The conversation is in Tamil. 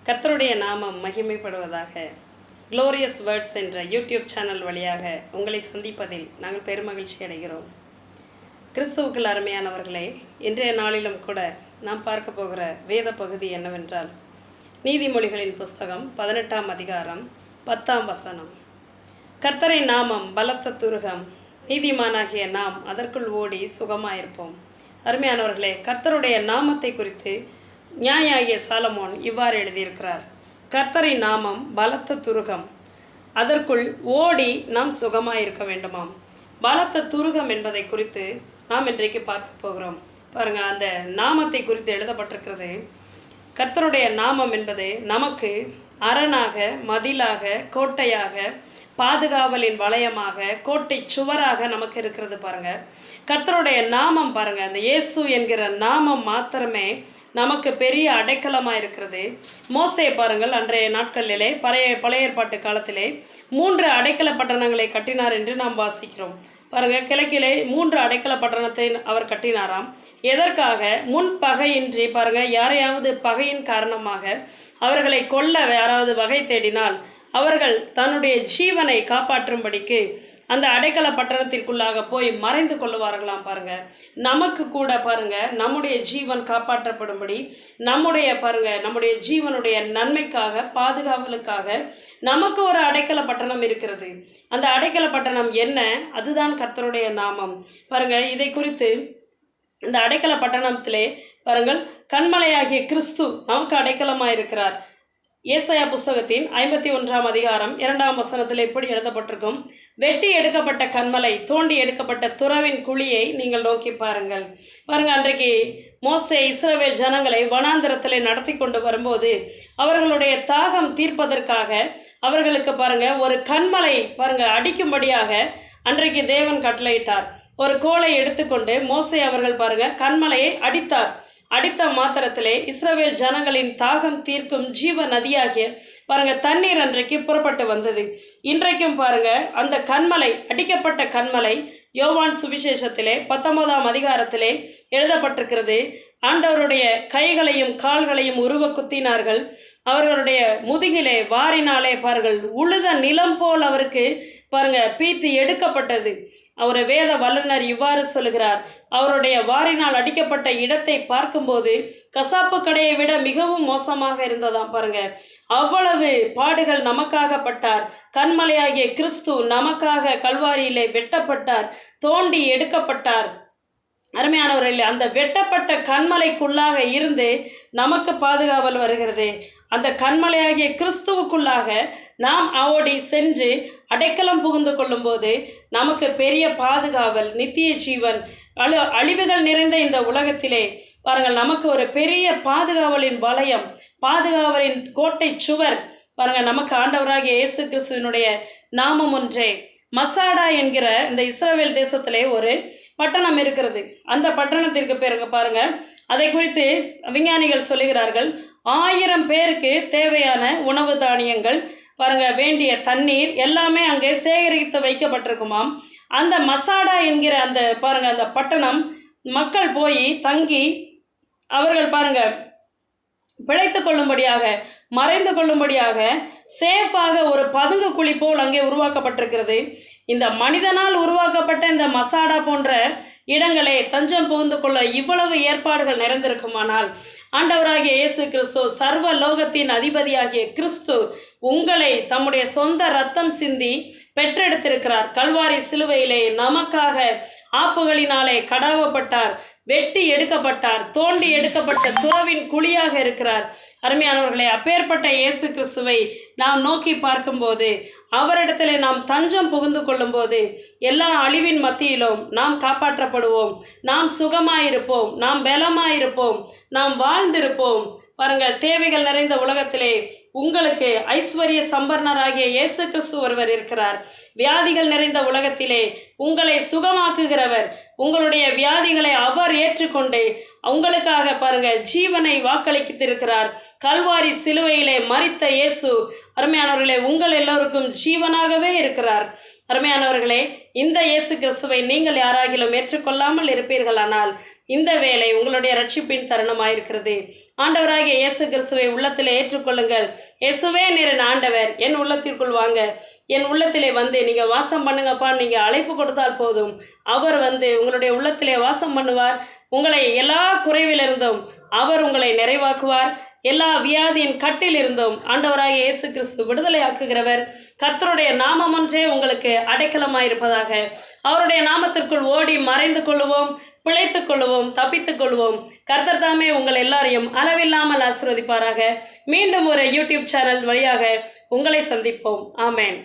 கர்த்தருடைய நாமம் மகிமைப்படுவதாக. க்ளோரியஸ் வேர்ட்ஸ் என்ற யூடியூப் சேனல் வழியாக உங்களை சந்திப்பதில் நாங்கள் பெருமகிழ்ச்சி அடைகிறோம். கிறிஸ்துவுக்குள் அருமையானவர்களே, இன்றைய நாளிலும் கூட நாம் பார்க்க போகிற வேத பகுதி என்னவென்றால் நீதிமொழிகளின் புஸ்தகம் 18ஆம் அதிகாரம் 10ஆம் வசனம். கர்த்தரின் நாமம் பலத்த துருகம், நீதிமானாகிய நாம் அதற்குள் ஓடி சுகமாயிருப்போம். அருமையானவர்களே, கர்த்தருடைய நாமத்தை குறித்து ஞானியாகிய சாலமோன் இவ்வாறு எழுதியிருக்கிறார். கர்த்தரின் நாமம் பலத்த துருகம், அதற்குள் ஓடி நாம் சுகமாயிருக்க வேண்டுமாம். பலத்த துருகம் என்பதை குறித்து நாம் இன்றைக்கு பார்க்க போகிறோம். பாருங்கள், அந்த நாமத்தை குறித்து எழுதப்பட்டிருக்கிறது. கர்த்தருடைய நாமம் என்பது நமக்கு அரணாக, மதிலாக, கோட்டையாக, பாதுகாவலின் வளையமாக, கோட்டை சுவராக நமக்கு இருக்கிறது. பாருங்கள், கர்த்தருடைய நாமம் பாருங்கள், அந்த இயேசு என்கிற நாமம் மாத்திரமே நமக்கு பெரிய அடைக்கலமாக இருக்கிறது. மோசே பாருங்கள், அன்றைய நாட்களிலே பழைய ஏற்பாட்டு காலத்திலே 3 அடைக்கல பட்டணங்களை கட்டினார் என்று நாம் வாசிக்கிறோம். பாருங்கள், கிழக்கிலே 3 அடைக்கல பட்டணத்தை அவர் கட்டினாராம். எதற்காக? முன் பகையின்றி, பாருங்கள், யாரையாவது பகையின் காரணமாக அவர்களை கொல்ல யாராவது வகை தேடினால் அவர்கள் தன்னுடைய ஜீவனை காப்பாற்றும்படிக்கு அந்த அடைக்கல பட்டணத்திற்குள்ளாக போய் மறைந்து கொள்ளுவார்களாம். பாருங்கள், நமக்கு கூட பாருங்கள், நம்முடைய ஜீவன் காப்பாற்றப்படும்படி நம்முடைய ஜீவனுடைய நன்மைக்காக, பாதுகாவலுக்காக நமக்கு ஒரு அடைக்கல பட்டணம் இருக்கிறது. அந்த அடைக்கல பட்டணம் என்ன? அதுதான் கர்த்தருடைய நாமம். பாருங்கள், இதை குறித்து இந்த அடைக்கல பட்டணத்திலே பாருங்கள், கன்மலையாகிய கிறிஸ்து நமக்கு அடைக்கலமாக இருக்கிறார். ஏசாயா புஸ்தகத்தின் 51ஆம் அதிகாரம் 2ஆம் வசனத்தில் எப்படி எழுதப்பட்டிருக்கும்? வெட்டி எடுக்கப்பட்ட கன்மலை, தோண்டி எடுக்கப்பட்ட துறவின் குழியை நீங்கள் நோக்கி பாருங்கள். பாருங்கள், அன்றைக்கு மோசே இஸ்ரவேல் ஜனங்களை வனாந்திரத்தில் நடத்தி கொண்டு வரும்போது அவர்களுடைய தாகம் தீர்ப்பதற்காக அவர்களுக்கு பாருங்கள் ஒரு கன்மலை பாருங்கள் அடிக்கும்படியாக அன்றைக்கு தேவன் கட்டளையிட்டார். ஒரு கோலை எடுத்துக்கொண்டு மோசே அவர்கள் பாருங்கள் கன்மலையை அடித்தார். அடித்த மாத்திரத்திலே இஸ்ரவேல் ஜனங்களின் தாகம் தீர்க்கும் ஜீவ நதியாகிய பாருங்கள் தண்ணீர் அன்றைக்கு புறப்பட்டு வந்தது. இன்றைக்கும் பாருங்கள், அந்த கன்மலை, அடிக்கப்பட்ட கன்மலை யோவான் சுவிசேஷத்திலே 19ஆம் அதிகாரத்திலே எழுதப்பட்டிருக்கிறது. ஆண்டவருடைய கைகளையும் கால்களையும் உருவ குத்தினார்கள். அவர்களுடைய முதுகிலே வாரினாலே பாருங்கள் உழுத நிலம் போல் அவருக்கு பாருங்கள் பீத்து எடுக்கப்பட்டது. அவர் வேத வல்லுனர் இவ்வாறு சொல்லுகிறார், அவருடைய வாரினால் அடிக்கப்பட்ட இடத்தை பார்க்கும்போது கசாப்பு கடையை விட மிகவும் மோசமாக இருந்ததாம். பாருங்க, அவ்வளவு பாடுகள் நமக்காக பட்டார். கன்மலையாகிய கிறிஸ்து நமக்காக கல்வாரியிலே வெட்டப்பட்டார், தோண்டி எடுக்கப்பட்டார். அருமையானவர்களே, அந்த வெட்டப்பட்ட கன்மலைக்குள்ளாக இருந்து நமக்கு பாதுகாவல் வருகிறது. அந்த கன்மலையாகிய கிறிஸ்துவுக்குள்ளாக நாம் ஓடி சென்று அடைக்கலம் புகுந்து கொள்ளும்போது நமக்கு பெரிய பாதுகாவல், நித்திய ஜீவன். அழிவுகள் நிறைந்த இந்த உலகத்திலே பாருங்கள், நமக்கு ஒரு பெரிய பாதுகாவலின் வளையம், பாதுகாவலின் கோட்டை சுவர் பாருங்கள் நமக்கு ஆண்டவராகிய இயேசு கிறிஸ்துவினுடைய நாமம் ஒன்றே. மசாடா என்கிற இந்த இஸ்ரவேல் தேசத்திலே ஒரு பட்டணம் இருக்கிறது. அந்த பட்டணத்திற்கு பேருங்க பாருங்கள், அதை குறித்து விஞ்ஞானிகள் சொல்லுகிறார்கள், 1000 பேருக்கு தேவையான உணவு தானியங்கள் பாருங்கள், வேண்டிய தண்ணீர் எல்லாமே அங்கே சேகரித்து வைக்கப்பட்டிருக்குமாம். அந்த மசாடா என்கிற அந்த பாருங்கள் அந்த பட்டணம் மக்கள் போய் தங்கி அவர்கள் பாருங்கள் பிழைத்து கொள்ளும்படியாக, மறைந்து கொள்ளும்படியாக சேஃபாக ஒரு பதுங்கு குழி போல் அங்கே உருவாக்கப்பட்டிருக்கிறது. இந்த மனிதனால் உருவாக்கப்பட்ட இந்த மசாடா போன்ற இடங்களே தஞ்சம் புகுந்து கொள்ள இவ்வளவு ஏற்பாடுகள் நிறைந்திருக்குமானால் ஆண்டவராகிய இயேசு கிறிஸ்து, சர்வ லோகத்தின் அதிபதியாகிய கிறிஸ்து உங்களை தம்முடைய சொந்த ரத்தம் சிந்தி பெற்றெடுத்திருக்கிறார். கல்வாரி சிலுவையிலே நமக்காக ஆப்புகளினாலே கடாவப்பட்டார், வெட்டி எடுக்கப்பட்டார், தோண்டி எடுக்கப்பட்ட துறவின் குழியாக இருக்கிறார். அருமையானவர்களே, அப்பேற்பட்ட இயேசு கிறிஸ்துவை நாம் நோக்கி பார்க்கும்போது, அவரிடத்தில் நாம் தஞ்சம் புகுந்து கொள்ளும்போது எல்லா அழிவின் மத்தியிலும் நாம் காப்பாற்றப்படுவோம், நாம் சுகமாயிருப்போம், நாம் பலமாயிருப்போம், நாம் வாழ்ந்திருப்போம். பாருங்கள், தேவைகள் நிறைந்த உலகத்திலே உங்களுக்கு ஐஸ்வர்ய சம்பர்ணராகிய இயேசு கிறிஸ்து ஒருவர் இருக்கிறார். வியாதிகள் நிறைந்த உலகத்திலே உங்களை சுகமாக்குகிறவர். உங்களுடைய வியாதிகளை அவர் ஏற்றுக்கொண்டு உங்களுக்காக பாருங்க ஜீவனை வாக்களித்திருக்கிறார். கல்வாரி சிலுவையிலே மரித்த இயேசு அருமையானவர்களே உங்கள் எல்லோருக்கும் ஜீவனாகவே இருக்கிறார். அருமையானவர்களே, இந்த இயேசு கிறிஸ்துவை நீங்கள் யாராகிலும் ஏற்றுக்கொள்ளாமல் இருப்பீர்களானால் இந்த வேளை உங்களுடைய ரட்சிப்பின் தருணமாயிருக்கிறது. ஆண்டவராகிய இயேசு கிறிஸ்துவை உள்ளத்திலே ஏற்றுக்கொள்ளுங்கள். இயேசுவே நீர் ஆண்டவர், என் உள்ளத்திற்குள் வாங்க, என் உள்ளத்திலே வந்து நீங்கள் வாசம் பண்ணுங்கப்பா. நீங்கள் அழைப்பு கொடுத்தால் போதும், அவர் வந்து உங்களுடைய உள்ளத்திலே வாசம் பண்ணுவார். உங்களை எல்லா குறைவிலிருந்தும் அவர் உங்களை நிறைவாக்குவார். எல்லா வியாதியின் கட்டில் இருந்தும் ஆண்டவராகிய இயேசு கிறிஸ்து விடுதலை ஆக்குகிறவர். கர்த்தருடைய நாமம் ஒன்றே உங்களுக்கு அடைக்கலமாயிருப்பதாக. அவருடைய நாமத்திற்குள் ஓடி மறைந்து கொள்ளுவோம், பிழைத்துக் கொள்ளுவோம், தப்பித்துக் கொள்வோம். கர்த்தர் தாமே உங்கள் எல்லாரையும் அளவில்லாமல் ஆசீர்வதிப்பாராக. மீண்டும் ஒரு யூடியூப் சேனல் வழியாக உங்களை சந்திப்போம். ஆமேன்.